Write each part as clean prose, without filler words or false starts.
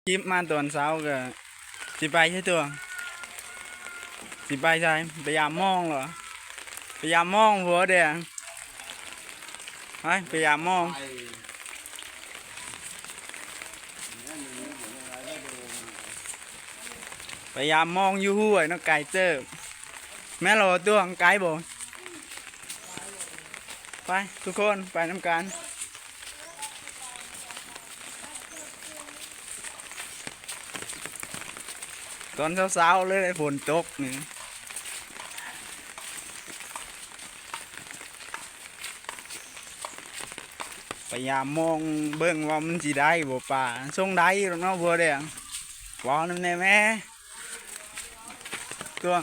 คลิปมาตอนเช้าก็สิไปใช่ตัวสิไปใช่พยายามมองเหรอพยายามมองหัวแดงพยายามมองพยายามมองอยู่ห้วยน้องไก่เจอแม่เราตัวไก่บ่ไปทุกคนไปน้ำกันตอนเช้าๆเลยฝนตกนี่พยายามมองเบิ่งว่ามันสิได้บ่ป่าส่งได้หรอกเนาะบัวแดงว้าวนั่นแน่แม่ตัว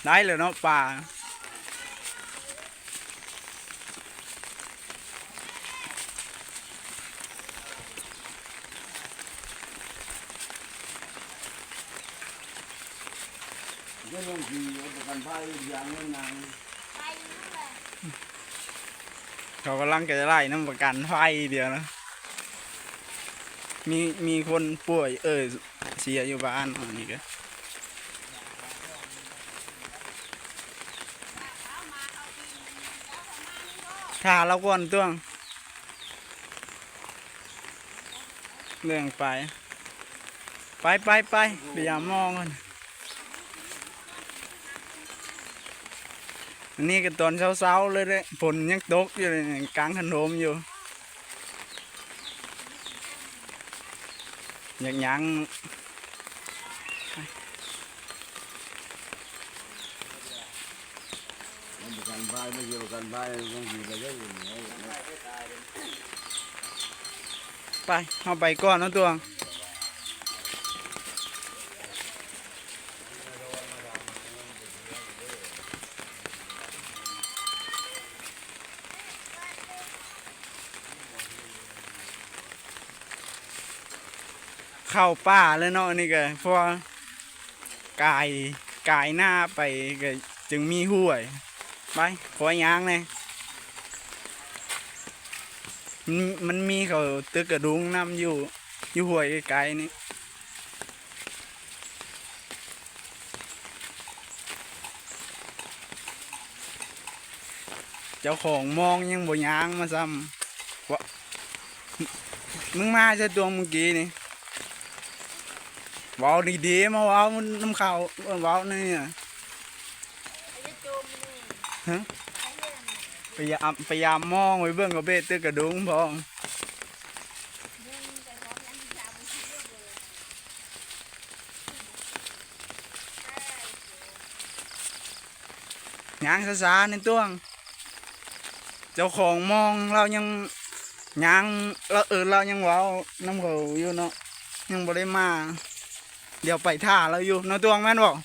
ได้เลยเนาะป่าก็ต้องขี่ประกันภัยอย่างนั้นนางเขากำลังจะไล่น้ำประกันไฟเดียวนะมีคนป่วยเสียอยู่บ้านอันนี้ก็ถ้าเราก่อนตัวเรื่องไปพยายามมองกันอันนี้ก็ตอนเช้าเลยเลยฝนยังตกอยู่เลยกลางถนนอยู่ยังประกันภัยไม่เกี่ยวกับประกันภัยต้องขี่ไปเรื่อยไปเอาไปก่อนนะตัวเข้าป่าเลยเนาะนี่ก็เพราะกายหน้าไปก็จึงมีห้วยไปขอยางเลยมันมีเขาตึกกระดุงน้ำอยู่ห้วยไกลๆนี่เจ้าของมองยังบ่ยางมาซ้ำวะมึงมาใช่ตัวเมื่อกี้นี่ว้าวดีๆมาว้าวมันน้ำขาวว้าวนี่ฮะพยายามมองไว้เบื้องกับเบ็ดตึกกระดุงพองยางช้าๆในตัวเจ้าของมองเรายังยางเรายังว้าวน้ำเขาอยู่เนาะยังบ่ได้มาเดี๋ยวไปท่าเราอยู่เนาะตัวแม่นบอก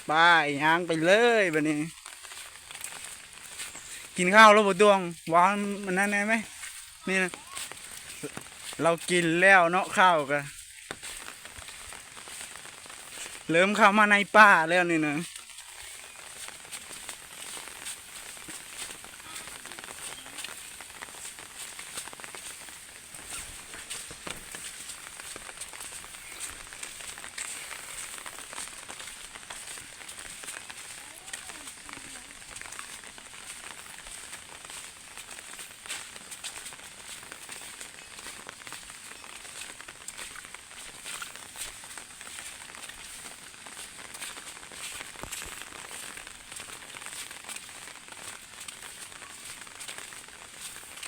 ไปยางไปเลยแบบนี้กินข้าวแล้วบ่ดวงหวานมันนั่นไหมนี่นะเรากินแล้วเนาะข้าวกันเริ่มเข้ามาในป่าแล้วนี่นะ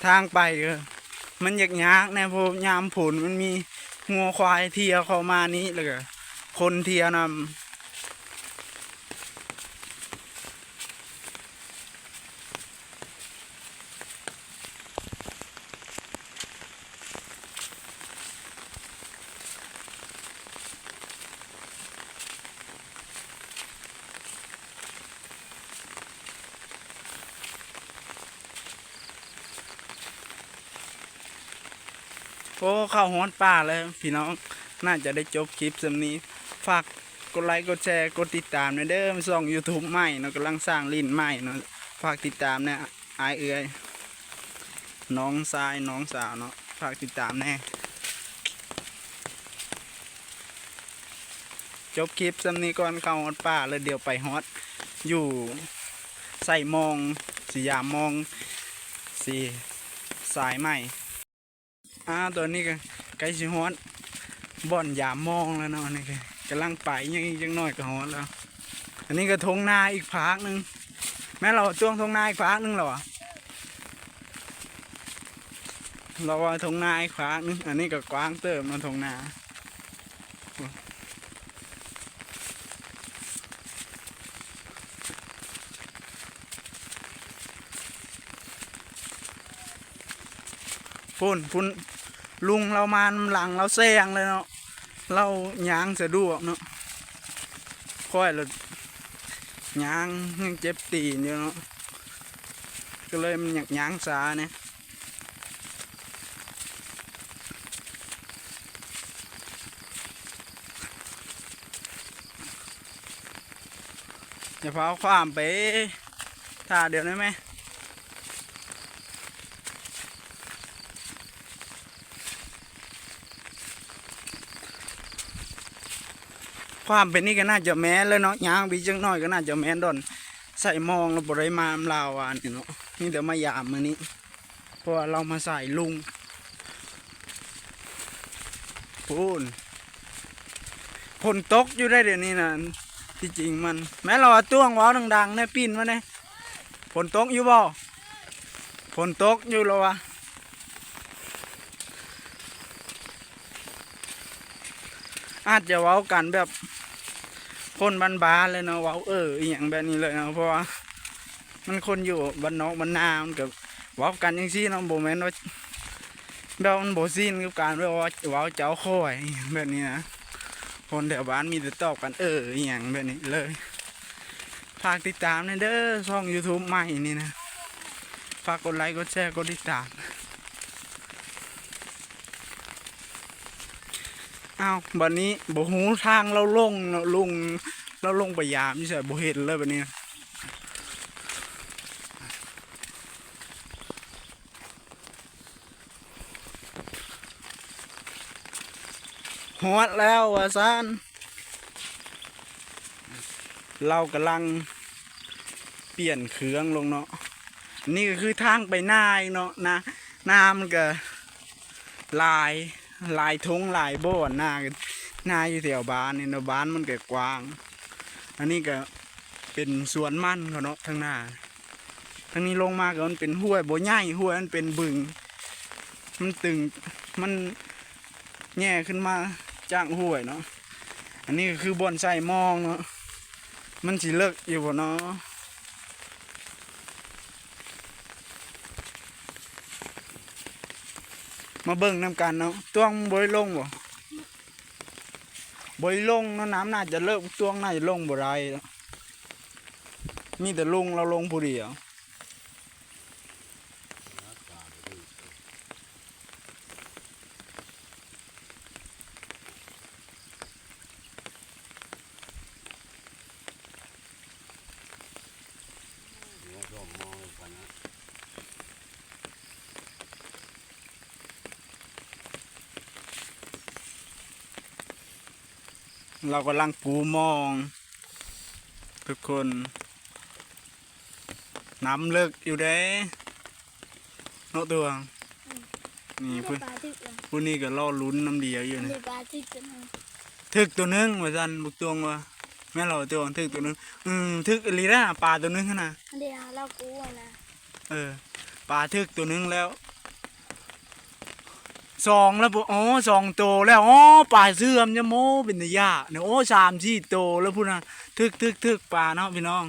ทางไปก็มันยากๆนะพอยามผลมันมีงัวควายเทียเข้ามานี้เลยคนเทียนำ โอ้เข้าฮอดป่าเลยพี่น้องน่าจะได้จบคลิปสำนี้ฝากกดไลค์กดแชร์กดติดตามนะเด้อส่อง YouTube ใหม่เนาะกำลังสร้างลิ้นใหม่เนาะฝากติดตามเนี่ยอายเอื้อยน้องชายน้องสาวเนาะฝากติดตามแน่จบคลิปสำนี้ก่อนเข้าฮอดป่าแล้วเดี๋ยวไปฮอดอยู่ใส่มองสียามมองสีสายใหม่ตัวนี้ก็ไกลสิฮอดบ่อนยามมองแล้วเนาะนี่ก็กำลังไปยังอีกจังน้อยก็ฮอดแล้วอันนี้ก็ทงนาอีกภาคหนึงแม่เราจ้วงทงนาอีกภาคหนึงเหรอวะเราว่าทงนาอีกภาคหนึงอันนี้ก็กว้างเติมมาทงนาพุ่นลุงเรามาหลังเราแซงเลยเนาะเรายางสะดวกเนาะค่อยเรายางยังเจ็บตีนอยู่เนาะก็เลยมันอยากยางสาเนี่ยอย่าพาความไปถ่าเดี๋ยวได้ไหมความเป็นนี่ก็น่าจะแม้เลยเนาะยางบีจังน้อยก็น่าจะแม้ดอนใส่มองเราบริมาลาวานเนาะนี่เดี๋ยวมายามมือนี้เพราะว่าเรามาใส่ลุงฝนตกอยู่ได้เดี๋ยวนี้นะที่จริงมันแม้เราต้วงว้าวดังๆเนี่ยปีนมาเนี่ยฝนตกอยู่บ่ฝนตกอยู่แล้ววะอาจจะเว้ากันแบบคนบ้านๆเลยเนาะเว้าอีหยังแบบนี้เลยเนาะเพราะว่ามันคนอยู่บ้านนอกบ้านนามันกับเว้ากันยังซี่เนาะโบแมนว่าแบบมันโบซีนกับการว่าเว้าเจ้าค่อยอหย่างแบบนี้นะคนแถวบ้านมีแต่ตอบกันอีหยังแบบนี้เลยฝากติดตามนะเด้อช่อง YouTube ใหม่นี่นะฝากกดไลค์กดแชร์กดติดตามอ้าวบัดนี้บ่หูทางเราลงเนาะลุงเราลงไปยามนี่ใช่บ่เห็นเลยบัดนี้ฮอดแล้วว่าซานเรากำลังเปลี่ยนเครื่องลงเนาะนี่ก็คือทางไปหน้าเนาะนะน้ำมันก็ลายทงลายโบนหน้าอยู่แถวบ้านนี่เนาะบ้านมันก็กว้างอันนี้ก็เป็นสวนมันเขาเนาะทางหน้าทางนี้ลงมาก็มันเป็นห้วยโบใหญ่ห้วยมันเป็นบึงมันตึงมันแง่ขึ้นมาจ้างห้วยเนาะอันนี้ก็คือบ่อนใส่มองเนาะมันสิเลิกอยู่บ่เนาะมาเบิ่งน้ำกันเนาะต้วงบริลงบ่บริลงเนาะน้ำน่าจะเลิกต้วงน่าจะลงบ่ได้มีแต่ลุงเราลงผู้เดียวเรากำลังปูมองทุกคนน้ำเลิกอยู่เด้เนาะตัวนี่เพื่อนผู้นี้ก็ล่อลุ้นน้ำเดียวอยู่นี่ทึกตัวนึงว่าจันบุกตวงว่าแม่เราตัวทึกตัวนึงทึกอีหลีนะปลาตัวนึงขนาดเดี๋ยวเรากูนะปลาทึกตัวนึงแล้วสองแล้วปุ๊อ๋อ2 ตัวแล้วอ๋อปลาเสื่อมจะโม้เป็นตะยะเนี่ยโอ้3 4 ตัวแล้วพูดนะทึกปลาเนาะพี่น้อง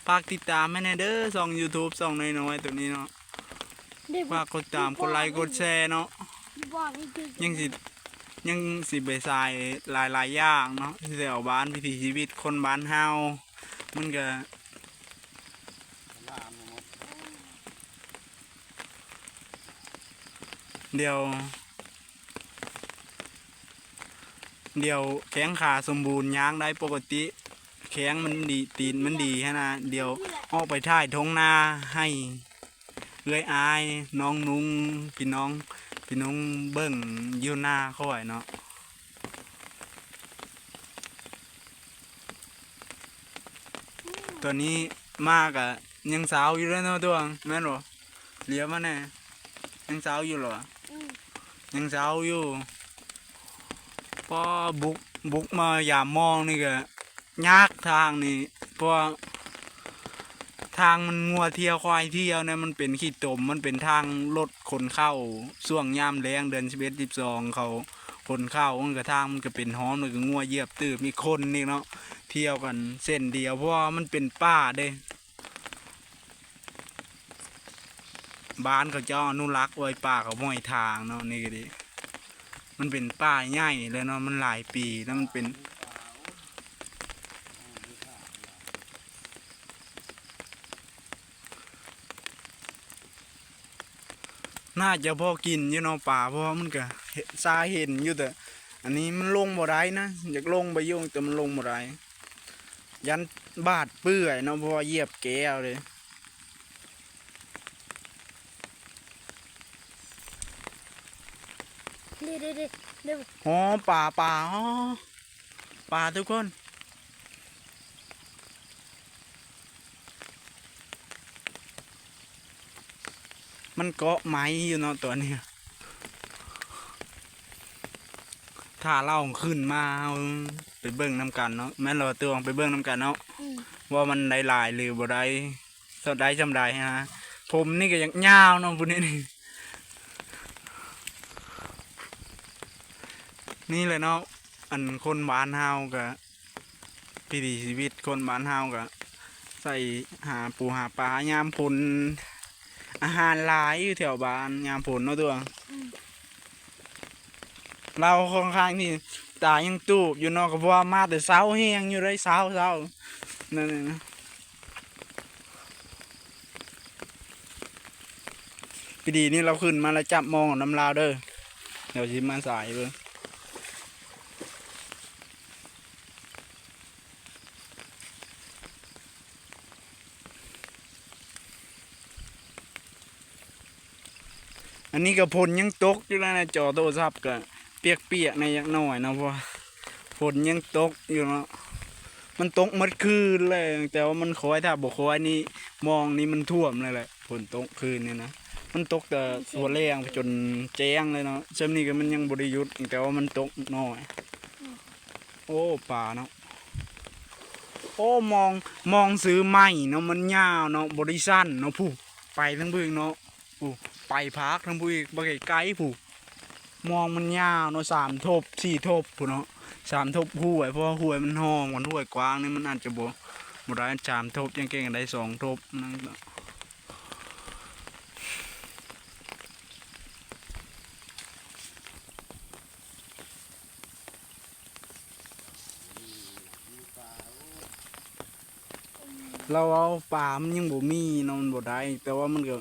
ฝากติดตามให้แน่เด้อช่อง YouTube ช่องน้อยๆตัวนี้เนาะฝากกดตามกดไลค์กดแชร์เนาะยังสิไปใส่หลายอย่างเนาะที่แถวบ้านวิถีชีวิตคนบ้านเฮามันก็ เดี๋ยวแข้งขาสมบูรณ์ย่างได้ปกติแข้งมันดีตีนมันดีฮะนะเดี๋ยวออกไปถ่ายท้องนาให้เอื้อยอายน้องนุ้งพี่น้องเบิ่งอยู่หน้าเขาไว้เนาะตัวนี้มากอะยังสาวอยู่เลยเนาะตัวแม่นบ่เลี้ยวมาแน่ยังสาวอยู่เหรอยังสาวอยู่พอบุกมาอย่ามองนี่ก็ยากทางนี่เพราะทางมันงัวเที่ยวควายเที่ยวเนี่ยมันเป็นขี้ตมมันเป็นทางรถขนเข้าช่วงยามแรงเดือน11 12เขาขนเข้ามันก็ทางมันก็เป็นห้อมเลยก็งัวเหยียบตืบมีคนนี่เนาะเที่ยวกันเส้นเดียวเพราะว่ามันเป็นป่าเด้บ้านเขาเจ้าอนุรักษ์ไว้ป่าเขาห้อยทางเนาะนี่ก็ดีมันเป็นป่าใหญ่เลยเนาะมันหลายปีแล้วมันเป็นน่าจะพอกินอยู่เนาะป่าเพราะว่ามันก็ซาเห็นอยู่แต่อันนี้มันลงบ่ได้นะอยากลงไปยุ่งแต่มันลงบ่ได้ยันบาดเปื่อยเนาะเพราะว่าเหยียบแก้วเลยเดี๋ยวอ๋อป่าอ๋อป่าทุกคนมันเกาะไม้อยู่เนาะตัวนี้ถ้าเราขึ้นมาเอาไปเบิ่งน้ำกันเนาะแม่นเราตัวไปเบิ่งน้ำกันเนาะว่ามันได้หลายหรือบ่ได้เท่าได้จำได้ฮะผมนี่ก็ยังยาวเนาะพวกนี้นี่เลยเนาะอันคนบ้านเฮากับวิถีชีวิตคนบ้านเฮากับใส่หาปูหาปลายามฝนอาหารหลายอยู่แถวบ้านยามฝนเนาะตัวเราค่อนข้างที่ตายังตูบอยู่เนาะก็เพราะว่ามาแต่เช้าแห้งอยู่เลยเช้านั่นนะพอดีนี่เราขึ้นมาแล้วจับมองน้ำลาวเด้อเดี๋ยวชิมมาสายเลยอันนี้ก็ฝนยังตกอยู่แล้วนะจอโทรศัพท์ก็เปียกในยักหน่อยนะเพราะฝนยังตกอยู่เนาะมันตกเมื่อคืนเลยแต่ว่ามันคอยถ้าบอกคอยนี่มองนี่มันท่วมเลยแหละฝนตกคืนนี่นะมันตกแต่หัวแรงจนแจ้งเลยเนาะเช้านี้ก็มันยังบริยุทธ์แต่ว่ามันตกน้อยโอ้ป่าเนาะโอ้มองซื้อไม้เนาะมันยาวเนาะบริสั้นเนาะผู้ไปทั้งเบื้องเนาะผู้ไปพักทั้งผู้อีกบริไกลผู้มองมันยาวเนาะ3 ทบ 4 ทบผู้เนาะ3 ทบห้วยเพราะว่าห้วยมันห้องมันห้วยกว้างนี่มันอาจจะบ่ได้3 ทบยังเก่งได้2 ทบนั่นเราเอาป่ามันยังบ่มีเนาะมันบ่ได้แต่ว่ามันก็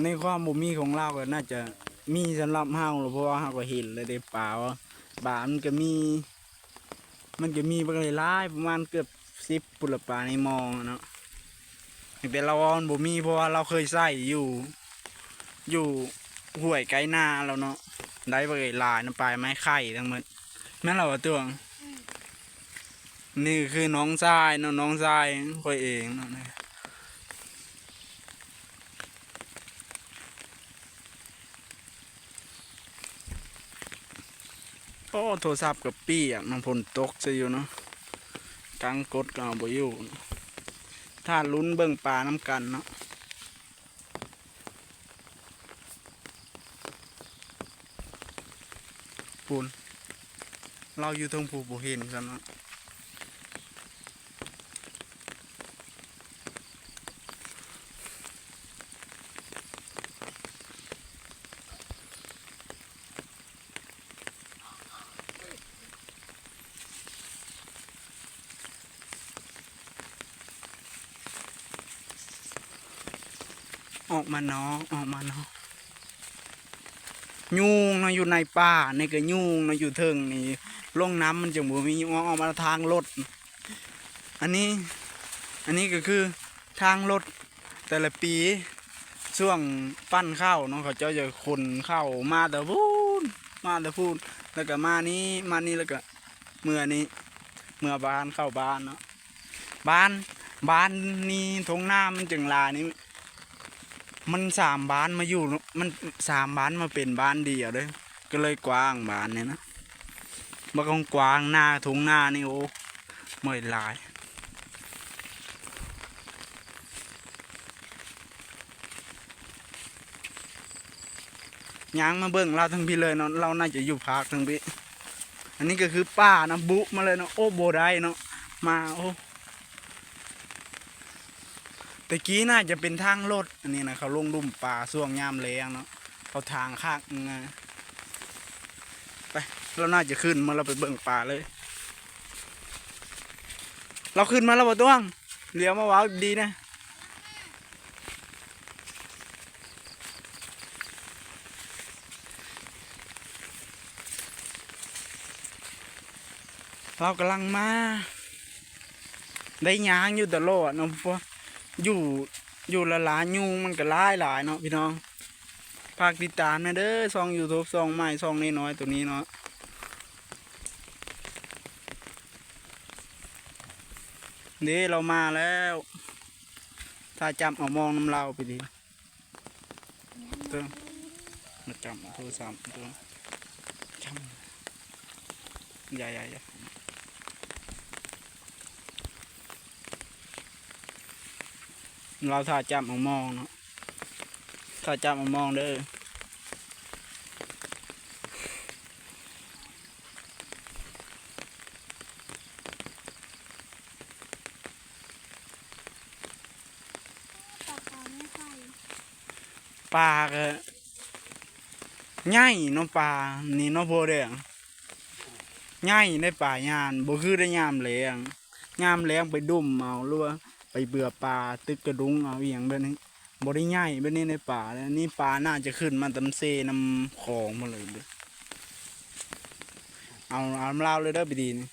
ในความบ่มีของเราก็น่าจะมีสำหรับเฮาเพราะว่าเฮาก็เห็นเลยได้ป่าว่าป่ามันก็มีบางหลายประมาณเกือบ10ปุระป่าในมองเนาะแต่เราเอามันบ่มีเพราะว่าเราเคยใส่อยู่ห้วยไกลนาแล้วเนาะได้บางหลายน้ำปลายไม้ไข่ทั้งหมดแม่นเราตัวนี่คือน้องชายเนาะน้องชายค่อยเองเนาะโอ้โทรศัพท์กับปี้อ่ะน้ำฝนตกซะอยู่เนาะกังกดก็เอาบ่อยู่ถ้าลุ้นเบิ่งปลาน้ำกันเนาะปูนเราอยู่ตรงภูบ่เห็นกันเนาะออกมาน้อง ยุงเนาะอยู่ในป่านี่ก็ยุงเนาะอยู่เทิงนี่ลงน้ำมันจะบ่มียุงออกมาทางรถอันนี้ก็คือทางรถแต่ละปีช่วงปั้นข้าวเนาะเขาเจ้าจะขนข้าวมาแต่พูนแล้วก็มานี่แล้วก็เมื่อนี้เมื่อบ้านเข้าบ้านเนาะบ้านนี่ทงหน้ามันจึงลานี่มัน3 บ้านมาอยู่มัน3 บ้านมาเป็นบ้านเดียวเลยก็เลยกว้างบ้านเนี่ยนะบ่กว้างหน้าทงหน้านี่โอ้ไม่หลายย่างมาเบิ่งเราทั้งพี่เลยเนาะเราน่าจะอยู่ภาคทั้งพี่อันนี้ก็คือป้านะบุมาเลยเนาะโอ้โบได้เนาะมาโอ้แต่กี้น่าจะเป็นทางรถอันนี้นะเขาลงดุมป่าช่วงยามแล้งเนาะเขาทางข้างนะไปเราน่าจะขึ้นมาเราไปเบิ่งป่าเลย เราขึ้นมาแล้วบ่ต้วงเลี้ยวมาว้าวดีนะเรากำลังมาได้ยางอยู่ตลอดเนาะพวกอยู่ละลายยุงมันก็หลายเนาะพี่น้องฝากติดตามนะเด้อช่อง YouTube ช่องใหม่ช่องน้อยๆตัวนี้เนาะนี่เรามาแล้วถ้าจำเอามองน้ำเราไปดีตัวมาจำโทรศัพท์ตัวจำอย่าเราถ้าจำเอามองเนาะถ้าจำเอามองเด้อปลาก็ใหญ่เนาะปลานี่เนาะโพเด้งใหญ่ในป่ายานบ่คือได้ยามแล้งไปดุ่มเอาหรือว่าไปเบื่อปลาตึกกระดุงเอาอหย่างแบบนี้บ่ได้ใหญ่แบบนี้ในป่าแล้วนี่ปลาน่าจะขึ้นมาตำเซน้ำของมาเลยเด้อเอาน้ำลาวเลยเด้อไปดีนี่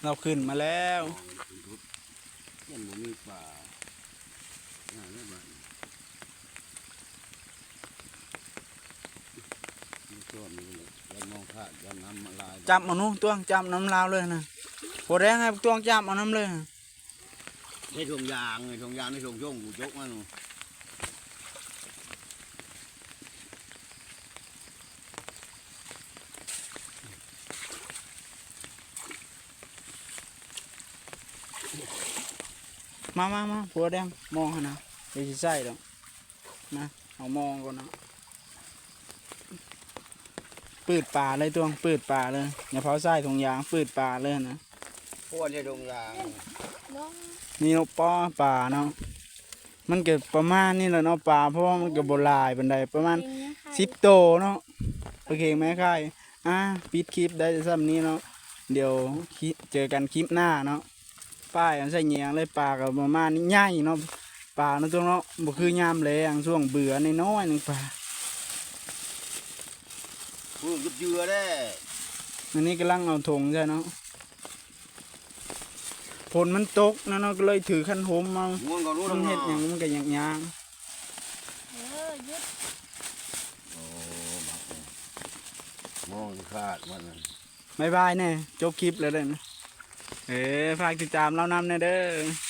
เราขึ้นมาแล้ว ยังบ่มีป่าน่าเล่นบ้านมีตัวมีเลยยังมองขาดยังน้ำมาลาย จับเอานู้ต้วงจับน้ำลาวเลยนะโพแดงให้ต้วงจับเอาน้ำเลยนะ ในถุงยางในถุงยางในถุงช่วงกูจกมันมาโพแดงมองให้นะเดี๋ยวจะใส่ดอกนะเอามองก่อนนะปืดป่าเลยต้วงปืดป่าเลยอย่าเผาใส่ถุงยางปืดป่าเลยนะ พวกในถุงยาง นี่นกป้อป่าเนาะมันเกิดประมาณนี่แหละเนาะป่าเพราะว่ามันเกิดโบราณบันไดประมาณ10 โตเนาะโอเคไหมค่ายปิดคลิปได้ซ้ำนี้เนาะเดี๋ยวเจอกันคลิปหน้าเนาะป้ายอันใส่เหยียงเลยป่ากับประมาณนี้ใหญ่เนาะป่าเนาะตรงเนาะบ่คือยามแลงช่วงเบื่อในน้อยนึงป่า พูดกับเจือได้ อันนี้กำลังเอาถงใช่เนาะฝนมันตกนะเนาะก็เลยถือขันโหมมา ง่วงก็รู้ มั ทั้ น ง เห็ด นั้ อย่างมันก็อย่างยาง โอ้บักเลยมองขาดมัน บายแน่จบคลิปแล้วเด้อฝากติดตามเรานำแน่เด้อ